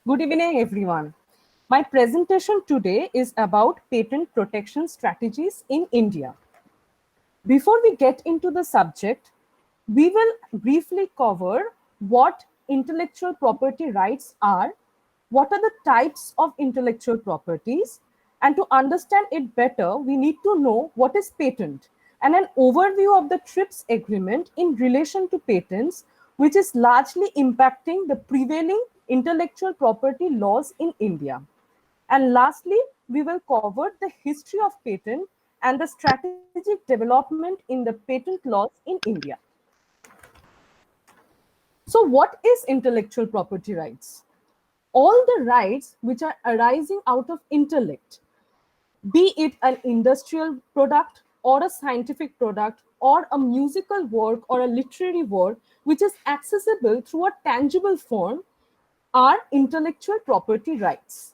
Good evening, everyone. My presentation today is about patent protection strategies in India. Before we get into the subject, we will briefly cover what intellectual property rights are, what are the types of intellectual properties, and to understand it better, we need to know what is patent and an overview of the TRIPS agreement in relation to patents, which is largely impacting the prevailing intellectual property laws in India. And lastly, we will cover the history of patent and the strategic development in the patent laws in India. So what is intellectual property rights? All the rights which are arising out of intellect, be it an industrial product or a scientific product or a musical work or a literary work which is accessible through a tangible form, are intellectual property rights.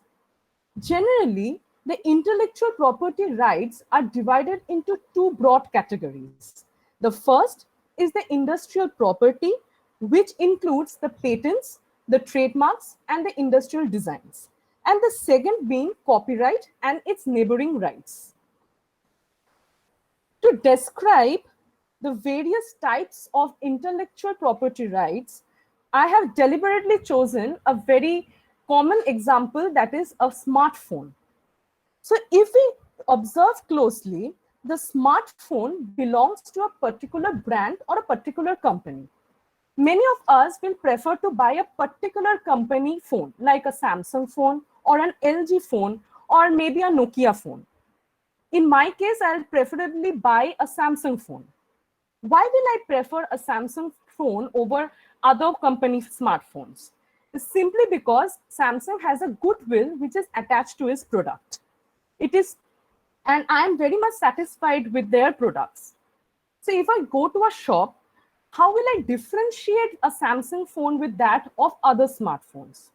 Generally, the intellectual property rights are divided into two broad categories. The first is the industrial property, which includes the patents, the trademarks, and the industrial designs. And the second being copyright and its neighboring rights. To describe the various types of intellectual property rights, I have deliberately chosen a very common example, that is a smartphone. So if we observe closely, the smartphone belongs to a particular brand or a particular company. Many of us will prefer to buy a particular company phone, like a Samsung phone or an LG phone or maybe a Nokia phone. In my case, I'll preferably buy a Samsung phone. Why will I prefer a Samsung phone over other company smartphones? It's simply because Samsung has a goodwill which is attached to its product. It is, and I'm very much satisfied with their products. So if I go to a shop, how will I differentiate a Samsung phone with that of other smartphones?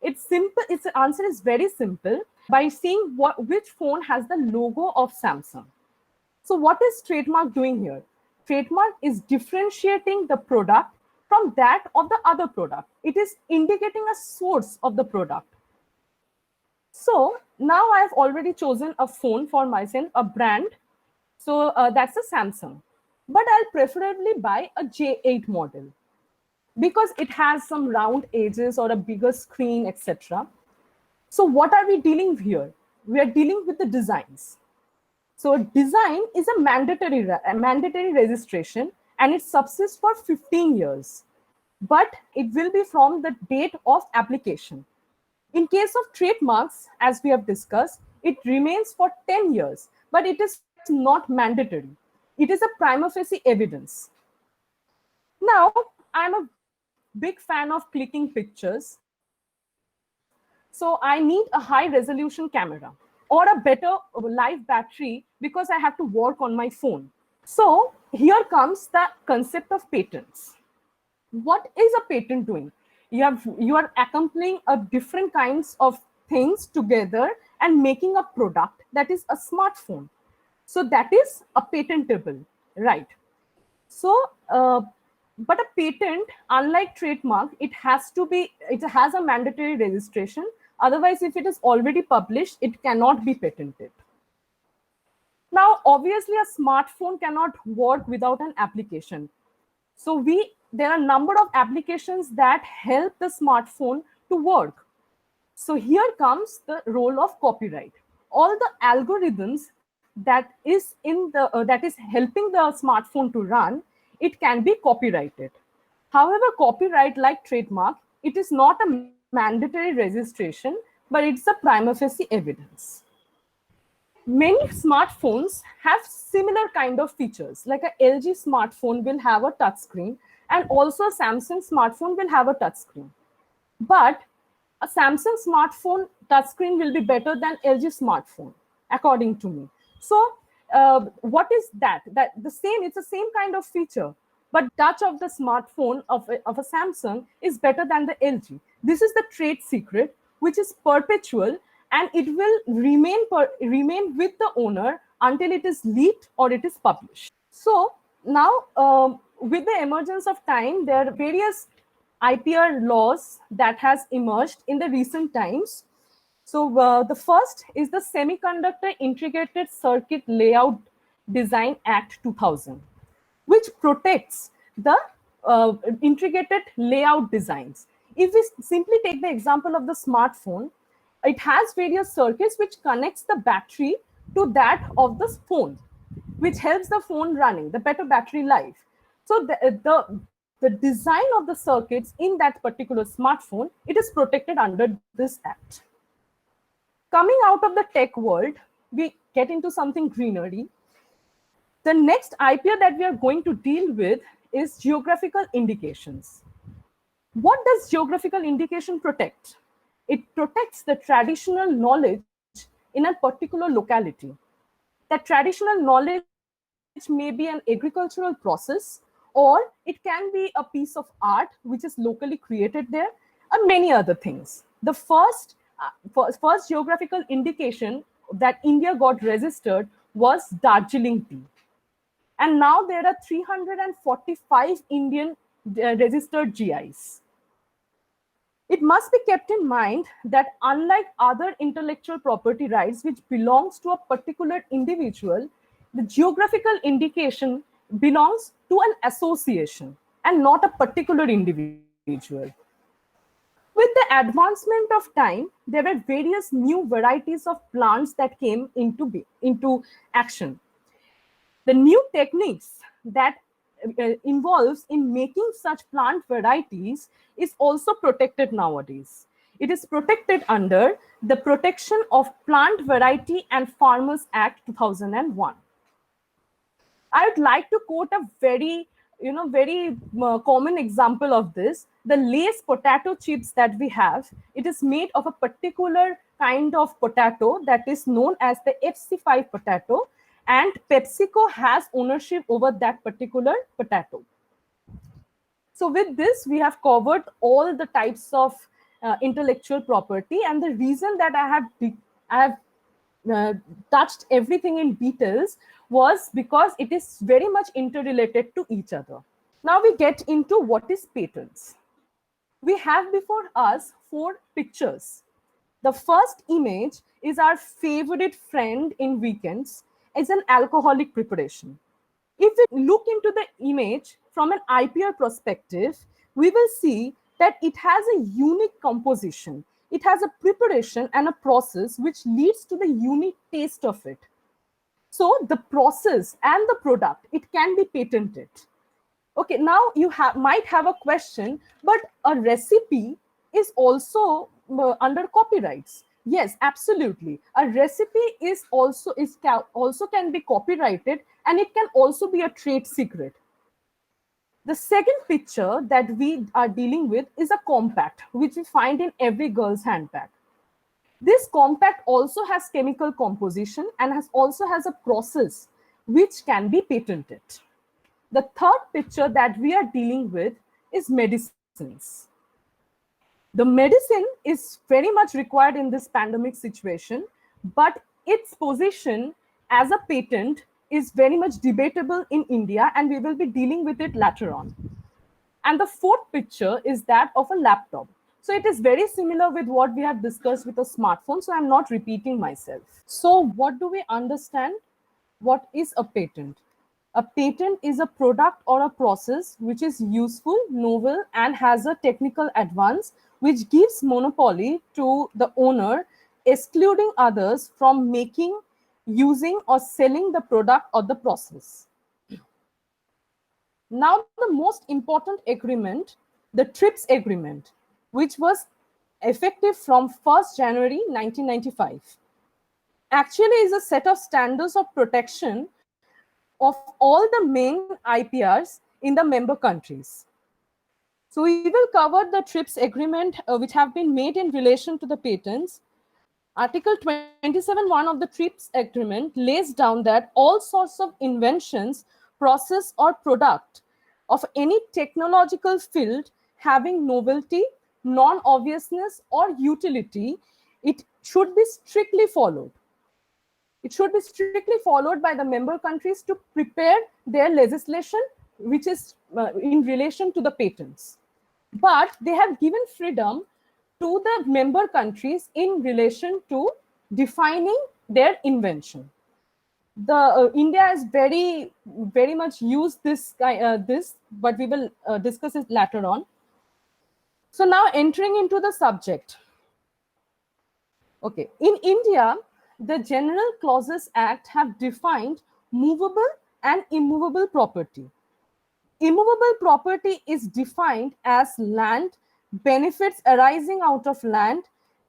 It's simple. Its answer is very simple, by seeing which phone has the logo of Samsung. So what is trademark doing here? Trademark is differentiating the product from that of the other product. It is indicating a source of the product. So now I've already chosen a phone for myself, a brand. So that's a Samsung. But I'll preferably buy a J8 model because it has some round edges or a bigger screen, etc. So what are we dealing with here? We are dealing with the designs. So design is a mandatory registration, and it subsists for 15 years. But it will be from the date of application. In case of trademarks, as we have discussed, it remains for 10 years, but it is not mandatory. It is a prima facie evidence. Now, I'm a big fan of clicking pictures. So I need a high resolution camera or a better live battery because I have to work on my phone. So here comes the concept of patents. What is a patent doing? You are accompanying a different kinds of things together and making a product that is a smartphone. So that is a patentable, right? So, but a patent, unlike trademark, it has a mandatory registration. Otherwise, if it is already published, it cannot be patented. Now, obviously, a smartphone cannot work without an application. So there are a number of applications that help the smartphone to work. So here comes the role of copyright. All the algorithms that is helping the smartphone to run, it can be copyrighted. However, copyright, like trademark, it is not a mandatory registration, but it's a prima facie evidence. Many smartphones have similar kind of features, like a LG smartphone will have a touch screen, and also a Samsung smartphone will have a touch screen. But a Samsung smartphone touchscreen will be better than LG smartphone, according to me. So what is that? It's the same kind of feature, but touch of the smartphone of a Samsung is better than the LG. This is the trade secret, which is perpetual, and it will remain with the owner until it is leaked or it is published. So now, with the emergence of time, there are various IPR laws that has emerged in the recent times. So the first is the Semiconductor Integrated Circuit Layout Design Act 2000, which protects the integrated layout designs. If we simply take the example of the smartphone, it has various circuits which connects the battery to that of the phone, which helps the phone running, the better battery life. So the design of the circuits in that particular smartphone, it is protected under this act. Coming out of the tech world, we get into something greenery. The next IPR that we are going to deal with is geographical indications. What does geographical indication protect? It protects the traditional knowledge in a particular locality. That traditional knowledge may be an agricultural process, or it can be a piece of art which is locally created there, and many other things. The first geographical indication that India got registered was Darjeeling tea. And now there are 345 Indian registered GIs. It must be kept in mind that unlike other intellectual property rights which belongs to a particular individual, the geographical indication belongs to an association and not a particular individual. With the advancement of time, there were various new varieties of plants that came into action. The new techniques that involves in making such plant varieties is also protected nowadays. It is protected under the Protection of Plant Variety and Farmers Act 2001. I would like to quote a very common example of this. The Lay's potato chips that we have, it is made of a particular kind of potato that is known as the FC5 potato, and PepsiCo has ownership over that particular potato. So with this, we have covered all the types of intellectual property, and the reason that I have touched everything in details was because it is very much interrelated to each other. Now we get into what is patents. We have before us 4 pictures. The first image is our favorite friend in weekends. It's an alcoholic preparation. If we look into the image from an IPR perspective, we will see that it has a unique composition. It has a preparation and a process which leads to the unique taste of it. So the process and the product, it can be patented. Okay, now you might have a question, but a recipe is also under copyrights. Yes, absolutely. A recipe is also can be copyrighted, and it can also be a trade secret. The second picture that we are dealing with is a compact, which we find in every girl's handbag. This compact also has chemical composition and also has a process which can be patented. The third picture that we are dealing with is medicines. The medicine is very much required in this pandemic situation, but its position as a patent is very much debatable in India, and we will be dealing with it later on. And the fourth picture is that of a laptop. So it is very similar with what we have discussed with a smartphone, so I'm not repeating myself. So what do we understand? What is a patent? A patent is a product or a process which is useful, novel, and has a technical advance which gives monopoly to the owner, excluding others from making, using, or selling the product or the process. Now, the most important agreement, the TRIPS agreement, which was effective from 1st January 1995, actually is a set of standards of protection of all the main IPRs in the member countries. So we will cover the TRIPS agreement which have been made in relation to the patents. Article 27.1 of the TRIPS agreement lays down that all sorts of inventions, process, or product of any technological field having novelty, non-obviousness, or utility, it should be strictly followed. It should be strictly followed by the member countries to prepare their legislation, which is in relation to the patents. but they have given freedom to the member countries in relation to defining their invention. The India has very much used this, but we will discuss it later on. So now entering into the subject. Okay, in India, the General Clauses Act have defined movable and immovable property. Immovable property is defined as land, benefits arising out of land,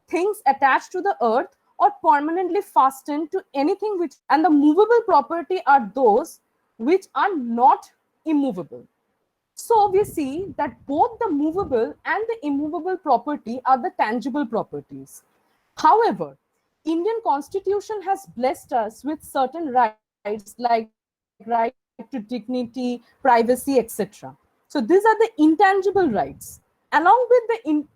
things attached to the earth, or permanently fastened to anything which, and the movable property are those which are not immovable. So we see that both the movable and the immovable property are the tangible properties. However, Indian Constitution has blessed us with certain rights like right to dignity, privacy, etc. So these are the intangible rights. Along with the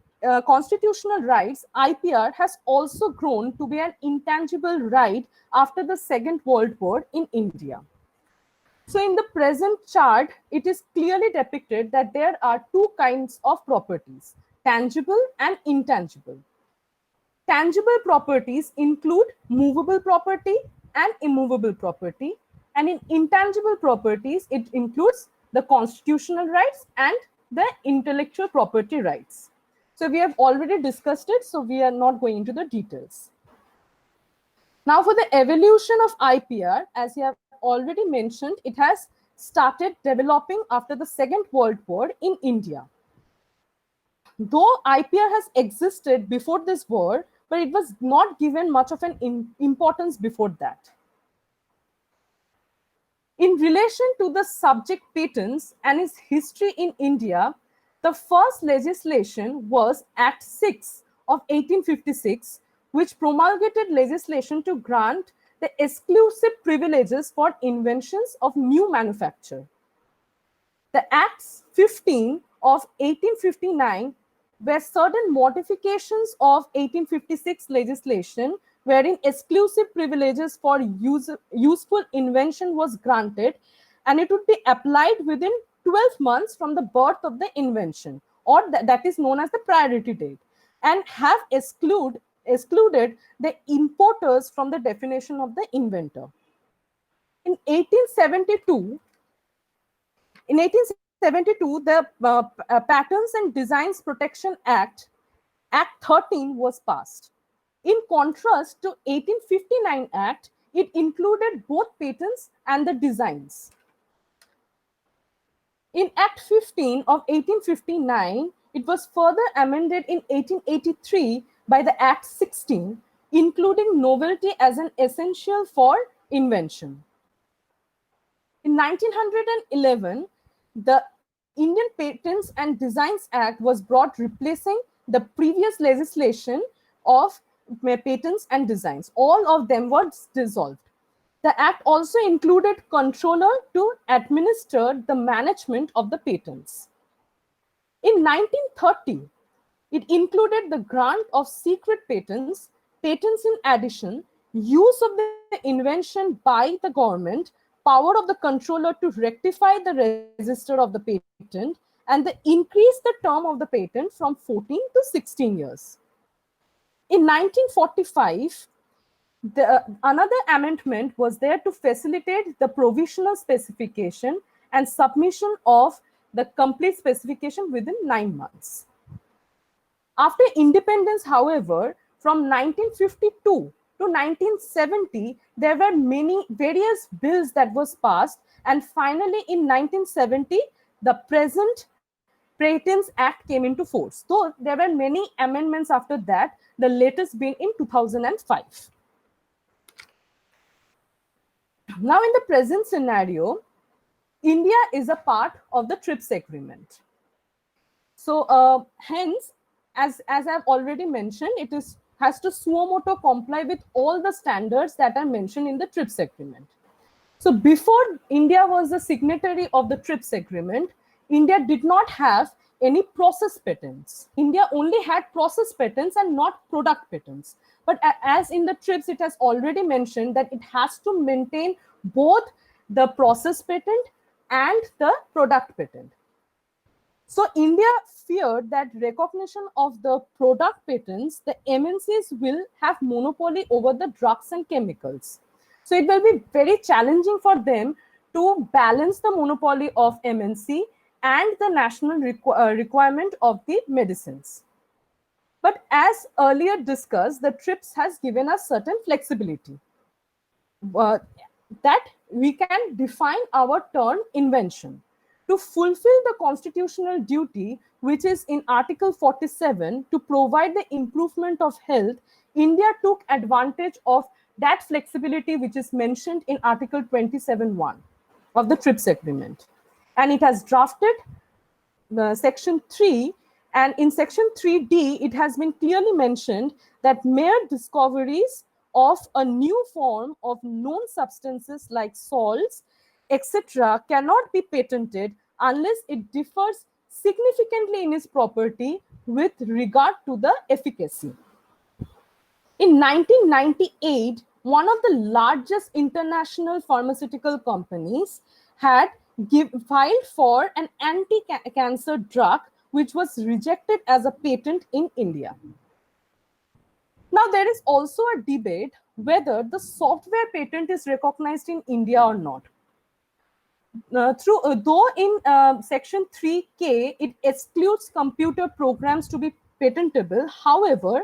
constitutional rights, IPR has also grown to be an intangible right after the Second World War in India. So in the present chart, it is clearly depicted that there are two kinds of properties, tangible and intangible. Tangible properties include movable property and immovable property. And in intangible properties, it includes the constitutional rights and the intellectual property rights. So we have already discussed it, so we are not going into the details. Now for the evolution of IPR, as you have already mentioned, it has started developing after the Second World War in India. Though IPR has existed before this war, but it was not given much of an importance before that. In relation to the subject patents and its history in India, the first legislation was Act 6 of 1856, which promulgated legislation to grant the exclusive privileges for inventions of new manufacture. The Acts 15 of 1859 were certain modifications of 1856 legislation wherein exclusive privileges for useful invention was granted, and it would be applied within 12 months from the birth of the invention, or that is known as the priority date, and have excluded the importers from the definition of the inventor. In 1872, the Patents and Designs Protection Act, Act 13, was passed. In contrast to 1859 Act, it included both patents and the designs. In Act 15 of 1859, it was further amended in 1883 by the Act 16, including novelty as an essential for invention. In 1911, the Indian Patents and Designs Act was brought, replacing the previous legislation of patents and designs. All of them were dissolved. The act also included controller to administer the management of the patents. In 1930, it included the grant of secret patents, patents in addition, use of the invention by the government, power of the controller to rectify the register of the patent, and the increase the term of the patent from 14 to 16 years. In 1945, another amendment was there to facilitate the provisional specification and submission of the complete specification within 9 months. After independence, however, from 1952 to 1970, there were many various bills that was passed, and finally in 1970, the present Patents Act came into force. Though there were many amendments after that, the latest being in 2005. Now, in the present scenario, India is a part of the TRIPS agreement. So, hence, as I've already mentioned, it has to suo moto comply with all the standards that are mentioned in the TRIPS agreement. So, before India was the signatory of the TRIPS agreement, India did not have any process patents. India only had process patents and not product patents. But as in the TRIPS, it has already mentioned that it has to maintain both the process patent and the product patent. So India feared that recognition of the product patents, the MNCs will have monopoly over the drugs and chemicals. So it will be very challenging for them to balance the monopoly of MNC and the national requirement of the medicines. But as earlier discussed, the TRIPS has given us certain flexibility uh, that we can define our term invention. To fulfill the constitutional duty, which is in Article 47, to provide the improvement of health, India took advantage of that flexibility which is mentioned in Article 27.1 of the TRIPS Agreement. And it has drafted section 3, and in section 3D it has been clearly mentioned that mere discoveries of a new form of known substances like salts etc cannot be patented unless it differs significantly in its property with regard to the efficacy. In 1998, one of the largest international pharmaceutical companies had filed for an anti-cancer drug which was rejected as a patent in India. Now, there is also a debate whether the software patent is recognized in India or not. Though in section 3K it excludes computer programs to be patentable, however,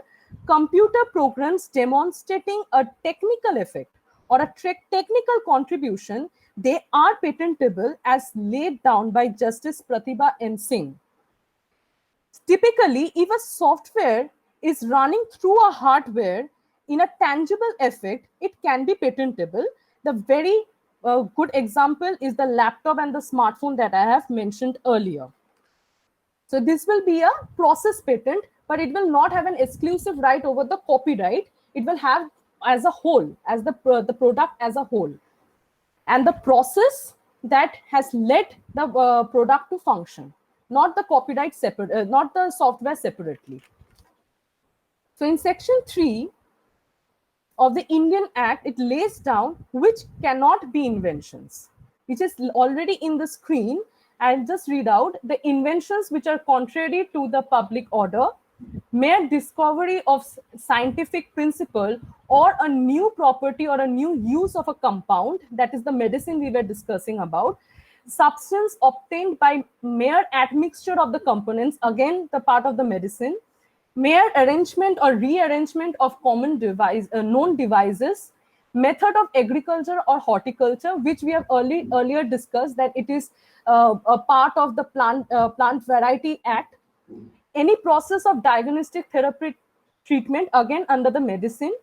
computer programs demonstrating a technical effect or a technical contribution, they are patentable as laid down by Justice Pratibha M. Singh. Typically, if a software is running through a hardware in a tangible effect, it can be patentable. The very good example is the laptop and the smartphone that I have mentioned earlier. So this will be a process patent, but it will not have an exclusive right over the copyright. It will have as a whole, as the product as a whole. And the process that has led the product to function, not the copyright separate, not the software separately. So in section 3 of the Indian Act, it lays down which cannot be inventions, which is already in the screen. I'll just read out the inventions which are contrary to the public order, mere discovery of scientific principle or a new property or a new use of a compound, that is the medicine we were discussing about, substance obtained by mere admixture of the components, again the part of the medicine, mere arrangement or rearrangement of common known devices, method of agriculture or horticulture, which we have earlier discussed that it is a part of the Plant Variety Act, any process of diagnostic therapy treatment, again under the medicine,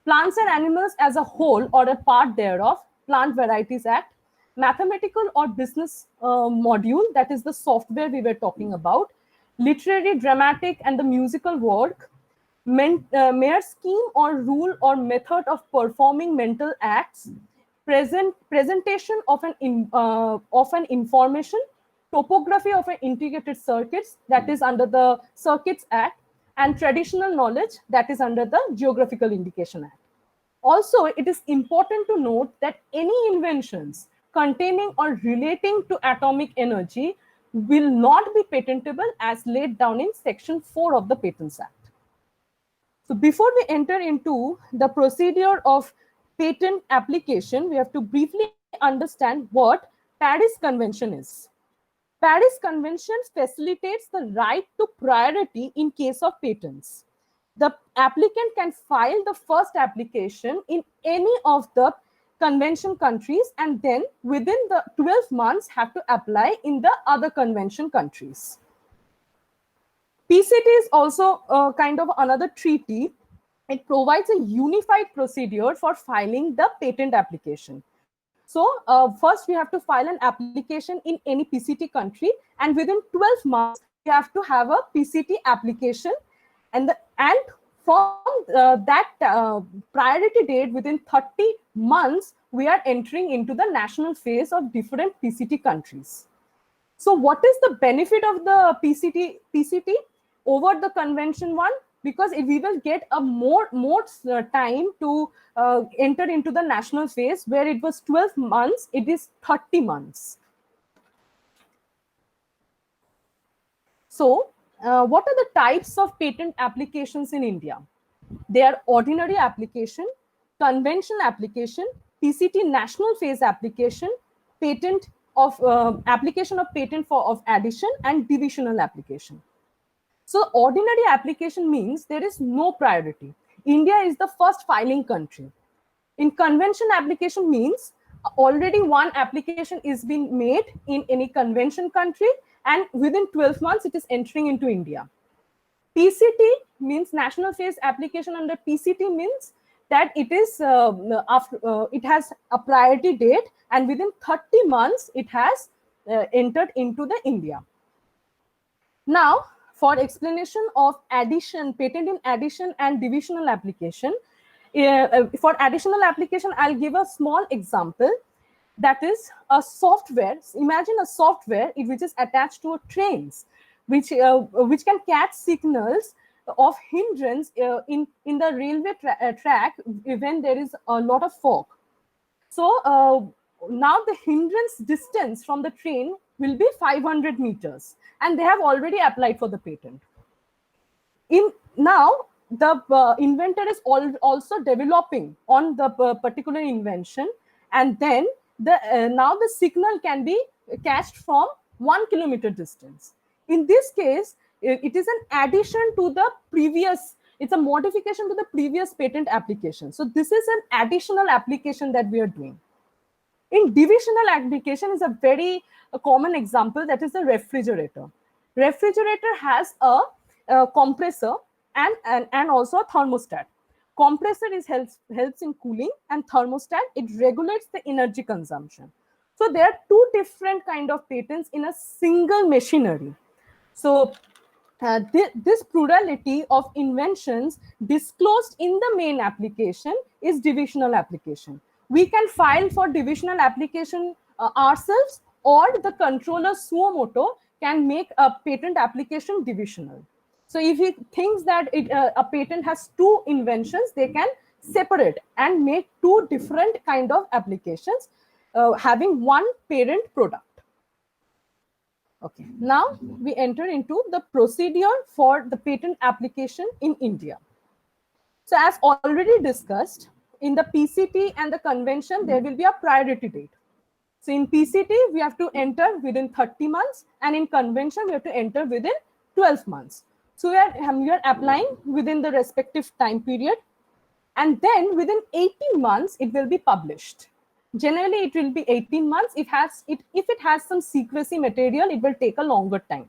plants and animals as a whole or a part thereof, Plant Varieties Act, mathematical or business module, that is the software we were talking about, literary, dramatic, and the musical work, mere scheme or rule or method of performing mental acts, presentation of an information, topography of an integrated circuits, that is under the Circuits Act, and traditional knowledge, that is under the Geographical Indication Act. Also, it is important to note that any inventions containing or relating to atomic energy will not be patentable as laid down in section 4 of the Patents Act. So before we enter into the procedure of patent application, we have to briefly understand what Paris Convention is. Paris Convention facilitates the right to priority in case of patents. The applicant can file the first application in any of the convention countries and then within the 12 months have to apply in the other convention countries. PCT is also kind of another treaty. It provides a unified procedure for filing the patent application. So first we have to file an application in any PCT country, and within 12 months we have to have a PCT application, and from that priority date within 30 months we are entering into the national phase of different PCT countries. So what is the benefit of the PCT over the convention one? Because if we will get a more time to enter into the national phase, where it was 12 months, it is 30 months. So, what are the types of patent applications in India? They are ordinary application, convention application, PCT national phase application, patent of application of patent for of addition, and divisional application. So ordinary application means there is no priority. India is the first filing country. In convention application means already one application is being made in any convention country, and within 12 months it is entering into India. PCT means national phase application under PCT means that it is it has a priority date, and within 30 months it has entered into the India. Now, for explanation of addition, patent in addition and divisional application, for additional application, I'll give a small example. That is a software. Imagine a software which is attached to a trains, which can catch signals of hindrance in the railway track when there is a lot of fog. So now the hindrance distance from the train will be 500 meters, and they have already applied for the patent. Now the inventor is also developing on the particular invention, and then now the signal can be catched from 1 kilometer distance. In this case, it is an addition to the previous, it's a modification to the previous patent application. So this is an additional application that we are doing. In divisional application is a very common example, that is the refrigerator. Refrigerator has a compressor and also a thermostat. Compressor helps in cooling, and thermostat, it regulates the energy consumption. So there are two different kind of patents in a single machinery. So this plurality of inventions disclosed in the main application is divisional application. We can file for divisional application ourselves, or the controller suo moto can make a patent application divisional. So if he thinks that a patent has two inventions, they can separate and make two different kind of applications having one parent product. Okay, now we enter into the procedure for the patent application in India. So as already discussed, in the PCT and the convention, there will be a priority date. So in PCT, we have to enter within 30 months, and in convention, we have to enter within 12 months. So we are applying within the respective time period, and then within 18 months, it will be published. Generally, it will be 18 months. If it has some secrecy material, it will take a longer time.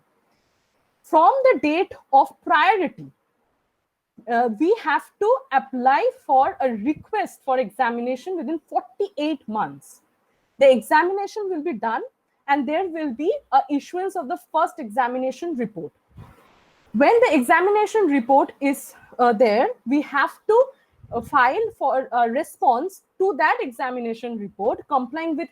From the date of priority, we have to apply for a request for examination within 48 months. The examination will be done, and there will be a issuance of the first examination report. When the examination report is there, we have to file for a response to that examination report, complying with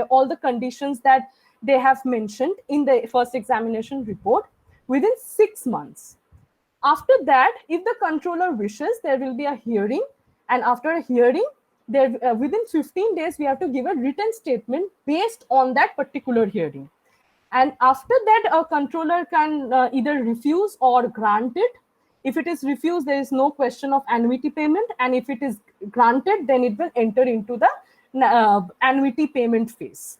all the conditions that they have mentioned in the first examination report within 6 months. After that, if the controller wishes, there will be a hearing, and after a hearing, within 15 days, we have to give a written statement based on that particular hearing. And after that, a controller can either refuse or grant it. If it is refused, there is no question of annuity payment, and if it is granted, then it will enter into the annuity payment phase.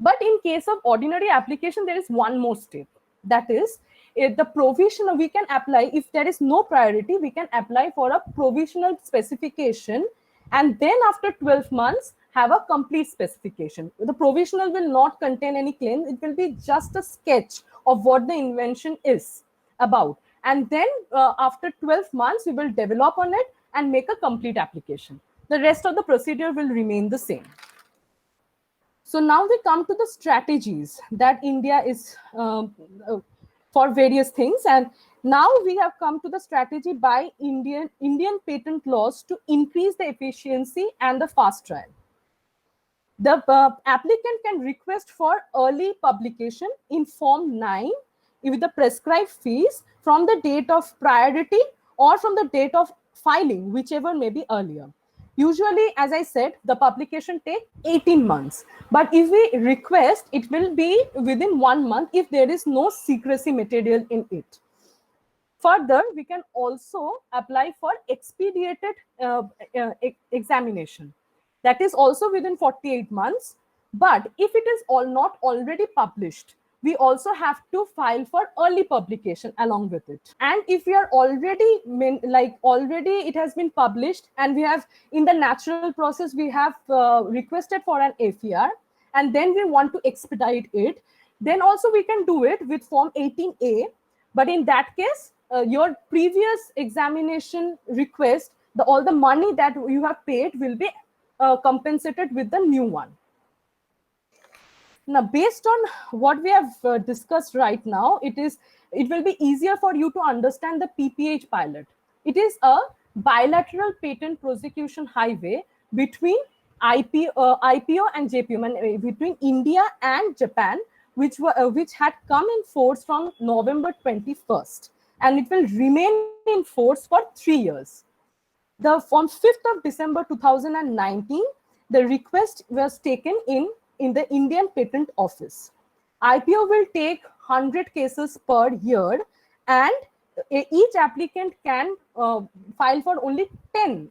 But in case of ordinary application, there is one more step. That is, the provisional, we can apply, if there is no priority, we can apply for a provisional specification, and then after 12 months, have a complete specification. The provisional will not contain any claim. It will be just a sketch of what the invention is about. And then after 12 months, we will develop on it and make a complete application. The rest of the procedure will remain the same. So now we come to the strategies that India is for various things. And now we have come to the strategy by Indian patent laws to increase the efficiency and the fast trial. The applicant can request for early publication in Form 9 with the prescribed fees from the date of priority or from the date of filing, whichever may be earlier. Usually, as I said, the publication take 18 months. But if we request, it will be within 1 month if there is no secrecy material in it. Further, we can also apply for expedited examination. That is also within 48 months. But if it is not already published, we also have to file for early publication along with it. And if we are already already it has been published and we have in the natural process we have requested for an AFR, and then we want to expedite it, then also we can do it with form 18A. But in that case, your previous examination request, all the money that you have paid will be compensated with the new one. Now, based on what we have discussed right now, it will be easier for you to understand the PPH pilot. It is a bilateral patent prosecution highway between IPO and JPO, between India and Japan, which had come in force from November 21st, and it will remain in force for 3 years. On 5th of December 2019, the request was taken in the Indian Patent Office. IPO will take 100 cases per year, and each applicant can file for only 10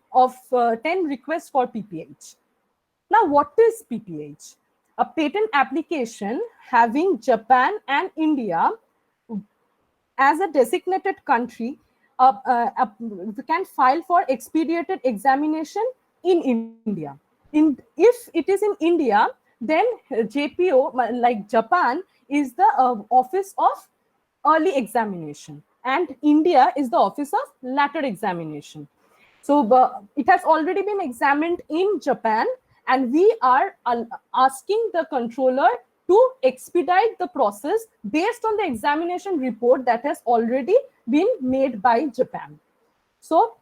requests for PPH. Now, what is PPH? A patent application having Japan and India as a designated country can file for expedited examination in India. If it is in India, then JPO, like Japan, is the office of early examination, and India is the office of latter examination. So it has already been examined in Japan, and we are asking the controller to expedite the process based on the examination report that has already been made by Japan. So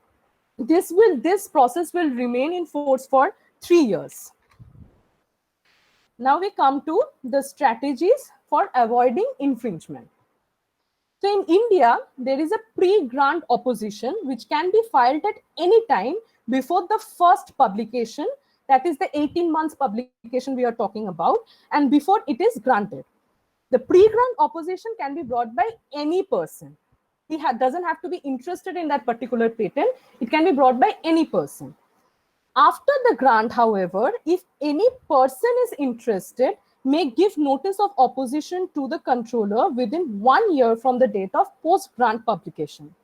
this process will remain in force for 3 years. Now we come to the strategies for avoiding infringement. So in India, there is a pre-grant opposition which can be filed at any time before the first publication, that is the 18 months publication we are talking about, and before it is granted. The pre-grant opposition can be brought by any person. He doesn't have to be interested in that particular patent. It can be brought by any person. After the grant, however, if any person is interested, may give notice of opposition to the controller within 1 year from the date of post-grant publication.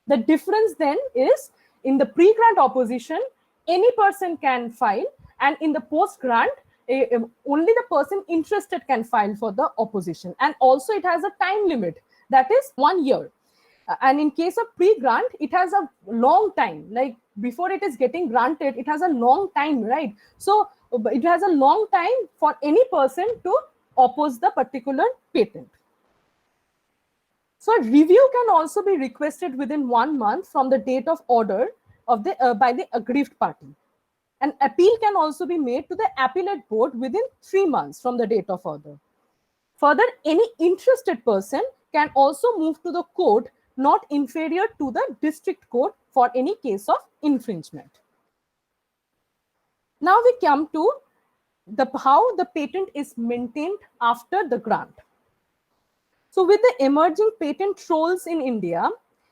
The difference then is, in the pre-grant opposition, any person can file, and in the post-grant, only the person interested can file for the opposition. And also it has a time limit, that is 1 year. And in case of pre-grant, it has a long time, like before it is getting granted, it has a long time, right? So it has a long time for any person to oppose the particular patent. So review can also be requested within 1 month from the date of order of by the aggrieved party. An appeal can also be made to the appellate board within 3 months from the date of order. Further, any interested person can also move to the court not inferior to the district court for any case of infringement. Now we come to how the patent is maintained after the grant. So with the emerging patent trolls in India,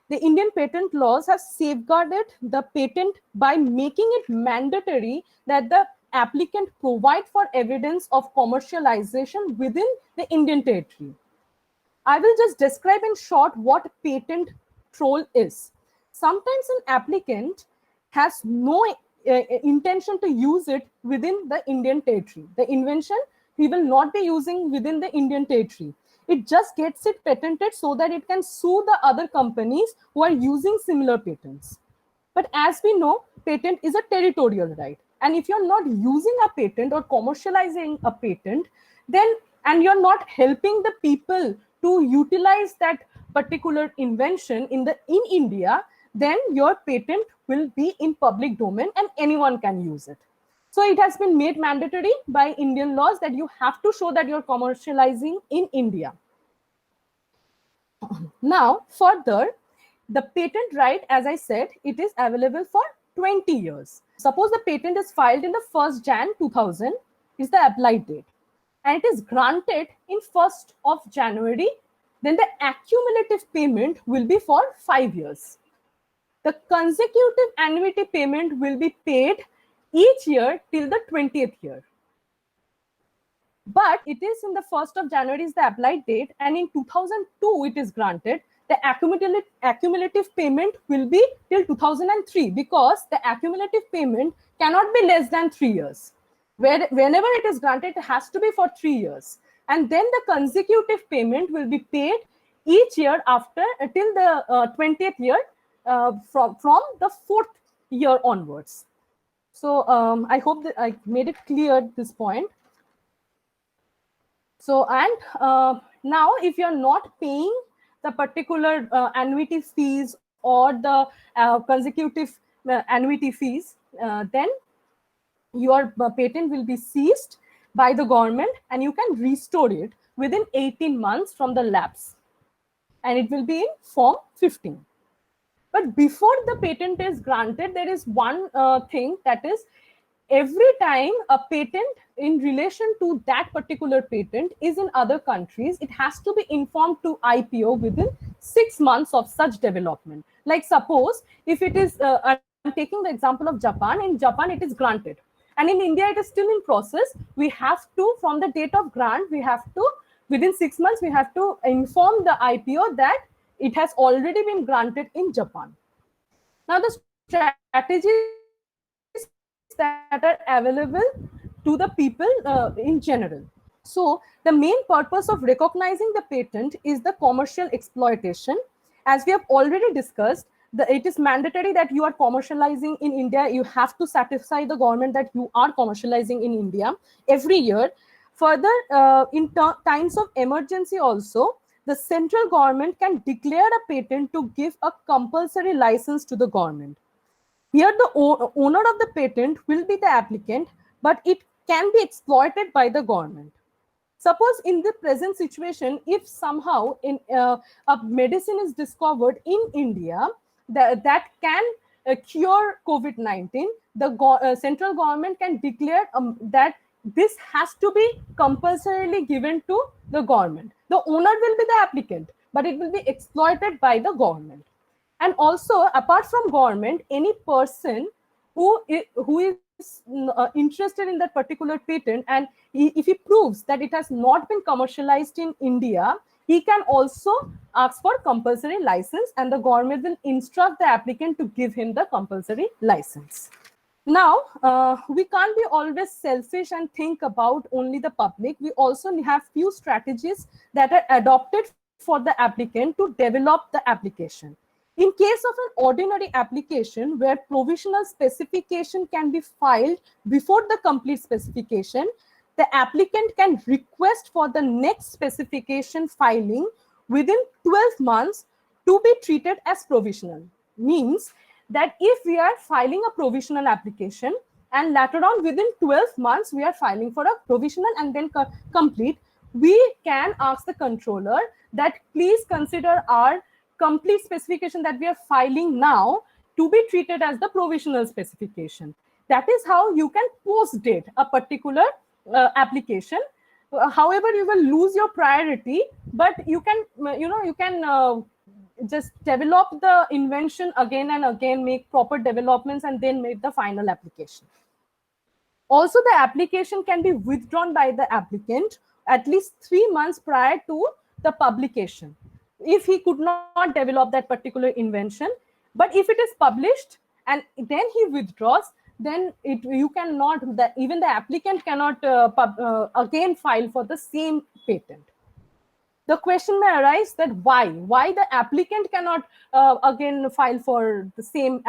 the Indian patent laws have safeguarded the patent by making it mandatory that the applicant provide for evidence of commercialization within the Indian territory. I will just describe in short what patent troll is. Sometimes an applicant has no intention to use it within the Indian territory. The invention he will not be using within the Indian territory. It just gets it patented so that it can sue the other companies who are using similar patents. But as we know, patent is a territorial right. And if you're not using a patent or commercializing a patent, then and you're not helping the people to utilize that particular invention in India, then your patent will be in public domain and anyone can use it. So it has been made mandatory by Indian laws that you have to show that you're commercializing in India. Now, further, the patent right, as I said, it is available for 20 years. Suppose the patent is filed in the 1st Jan 2000 is the applied date, and it is granted in 1st of January, then the accumulative payment will be for 5 years. The consecutive annuity payment will be paid each year till the 20th year. But it is in the 1st of January is the applied date, and in 2002 it is granted. The accumulative payment will be till 2003, because the accumulative payment cannot be less than 3 years. Whenever it is granted, it has to be for 3 years. And then the consecutive payment will be paid each year after till the 20th year, from the 4th year onwards. So I hope that I made it clear at this point. So, and now if you're not paying the particular annuity fees or the consecutive annuity fees, then your patent will be seized by the government, and you can restore it within 18 months from the lapse, and it will be in Form 15. But before the patent is granted, there is one thing, that is, every time a patent in relation to that particular patent is in other countries, it has to be informed to IPO within 6 months of such development. Like suppose if it is, I'm taking the example of Japan. In Japan, it is granted, and in India, it is still in process. We have to, from the date of grant, we have to, within 6 months, we have to inform the IPO that it has already been granted in Japan. Now, the strategies that are available to the people in general. So, the main purpose of recognizing the patent is the commercial exploitation. As we have already discussed, it is mandatory that you are commercializing in India. You have to satisfy the government that you are commercializing in India every year. Further, in times of emergency also, the central government can declare a patent to give a compulsory license to the government. Here, the owner of the patent will be the applicant, but it can be exploited by the government. Suppose in the present situation, if somehow a medicine is discovered in India that can cure COVID-19, the central government can declare that this has to be compulsorily given to the government. The owner will be the applicant, but it will be exploited by the government. And also, apart from government, any person who is interested in that particular patent, and if he proves that it has not been commercialized in India, he can also ask for compulsory license, and the government will instruct the applicant to give him the compulsory license. Now, we can't be always selfish and think about only the public. We also have few strategies that are adopted for the applicant to develop the application. In case of an ordinary application where provisional specification can be filed before the complete specification, the applicant can request for the next specification filing within 12 months to be treated as provisional. Means that if we are filing a provisional application and later on within 12 months we are filing for a provisional and then complete, we can ask the controller that please consider our complete specification that we are filing now to be treated as the provisional specification. That is how you can post date a particular application. However, you will lose your priority, but you can, just develop the invention again and again, make proper developments, and then make the final application. Also, the application can be withdrawn by the applicant at least 3 months prior to the publication, if he could not develop that particular invention. But if it is published and then he withdraws, then even the applicant cannot again file for the same patent. The question may arise that why the applicant cannot again file for the same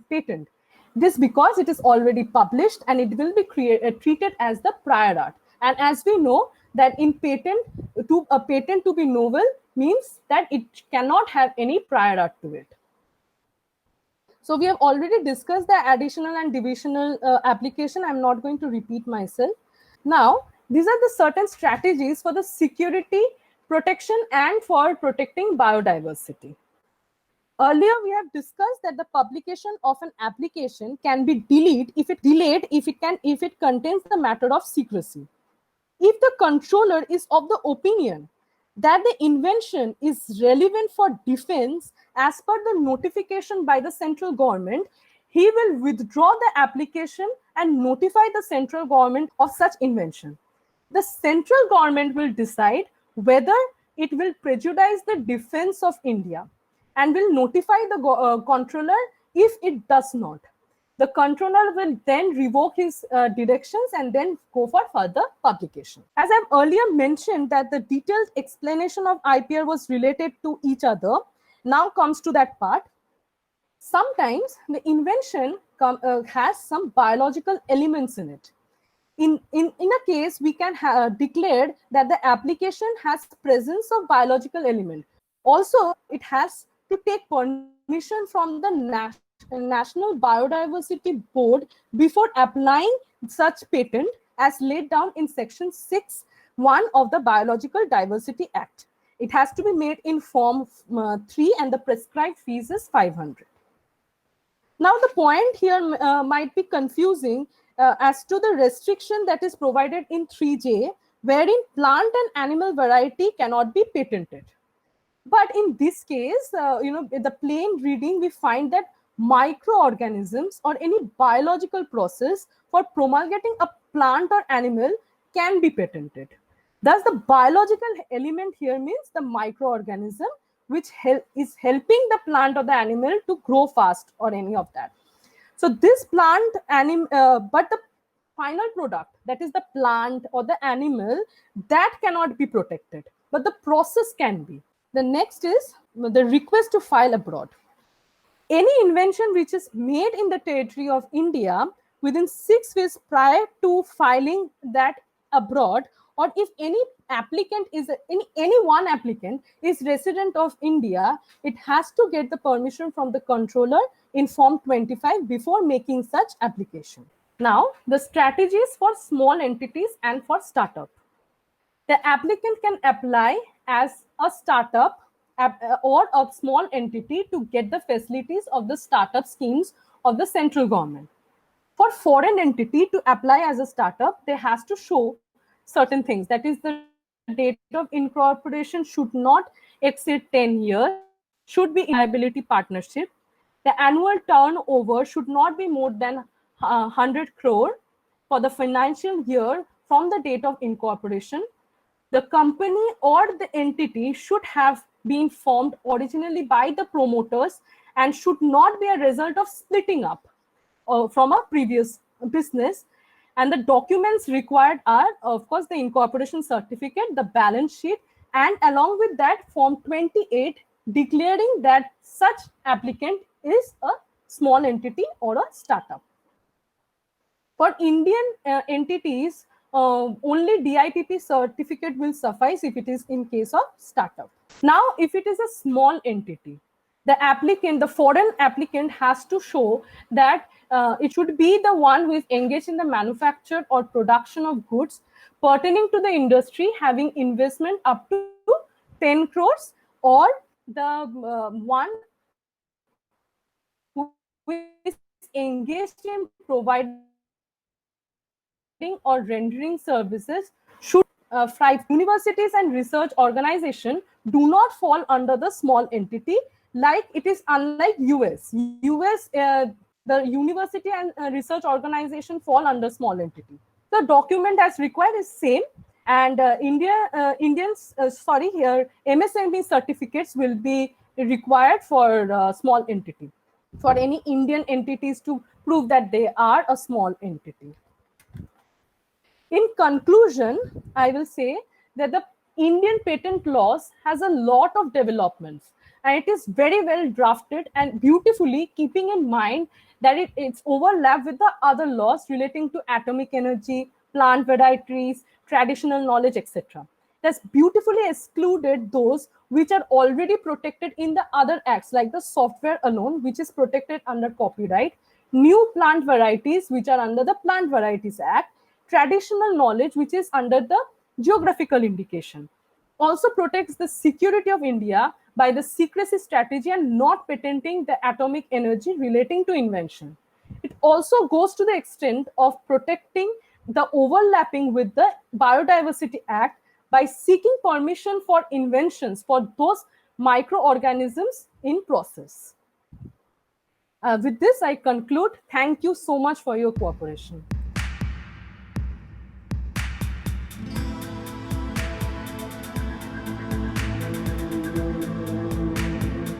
patent. This because it is already published and it will be treated as the prior art. And as we know that in a patent to be novel means that it cannot have any prior art to it. So we have already discussed the additional and divisional application. I'm not going to repeat myself. Now, these are the certain strategies for the security, protection, and for protecting biodiversity. Earlier, we have discussed that the publication of an application can be delayed if it contains the matter of secrecy. If the controller is of the opinion that the invention is relevant for defense as per the notification by the central government, he will withdraw the application and notify the central government of such invention. The central government will decide whether it will prejudice the defense of India and will notify the controller if it does not. The controller will then revoke his directions and then go for further publication. As I've earlier mentioned that the detailed explanation of IPR was related to each other, now comes to that part. Sometimes the invention has some biological elements in it. In a case, we can declare that the application has presence of biological element. Also, it has to take permission from the National Biodiversity Board before applying such patent as laid down in section 6(1) of the Biological Diversity Act. It has to be made in form 3 and the prescribed fees is 500. Now, the point here might be confusing as to the restriction that is provided in 3J, wherein plant and animal variety cannot be patented. But in this case, in the plain reading, we find that microorganisms or any biological process for promulgating a plant or animal can be patented. Thus, the biological element here means the microorganism which is helping the plant or the animal to grow fast or any of that. So this plant, but the final product, that is the plant or the animal, that cannot be protected, but the process can be. The next is the request to file abroad. Any invention which is made in the territory of India within 6 weeks prior to filing that abroad, or if any applicant is any one applicant is resident of India, it has to get the permission from the controller in Form 25 before making such application. Now, the strategies for small entities and for startup. The applicant can apply as a startup or a small entity to get the facilities of the startup schemes of the central government. For foreign entity to apply as a startup, they has to show certain things. That is, the date of incorporation should not exceed 10 years, should be liability partnership. The annual turnover should not be more than 100 crore for the financial year from the date of incorporation. The company or the entity should have been formed originally by the promoters and should not be a result of splitting up from a previous business. And the documents required are, of course, the incorporation certificate, the balance sheet, and along with that, Form 28 declaring that such applicant is a small entity or a startup. For Indian entities, only DIPP certificate will suffice if it is in case of startup. Now, if it is a small entity, the foreign applicant has to show that it should be the one who is engaged in the manufacture or production of goods pertaining to the industry having investment up to 10 crores, or the one who is engaged in providing or rendering services should thrive. Universities and research organization do not fall under the small entity, like it is unlike US. The university and research organization fall under small entity. The document as required is same, and MSME certificates will be required for small entity, for any Indian entities to prove that they are a small entity. In conclusion, I will say that the Indian patent laws has a lot of developments, and it is very well drafted and beautifully keeping in mind that it's overlapped with the other laws relating to atomic energy, plant varieties, traditional knowledge, etc. That's beautifully excluded those which are already protected in the other acts, like the software alone, which is protected under copyright, new plant varieties, which are under the Plant Varieties Act, traditional knowledge, which is under the geographical indication. Also protects the security of India by the secrecy strategy and not patenting the atomic energy relating to invention. It also goes to the extent of protecting the overlapping with the Biodiversity Act by seeking permission for inventions for those microorganisms in process. With this, I conclude. Thank you so much for your cooperation.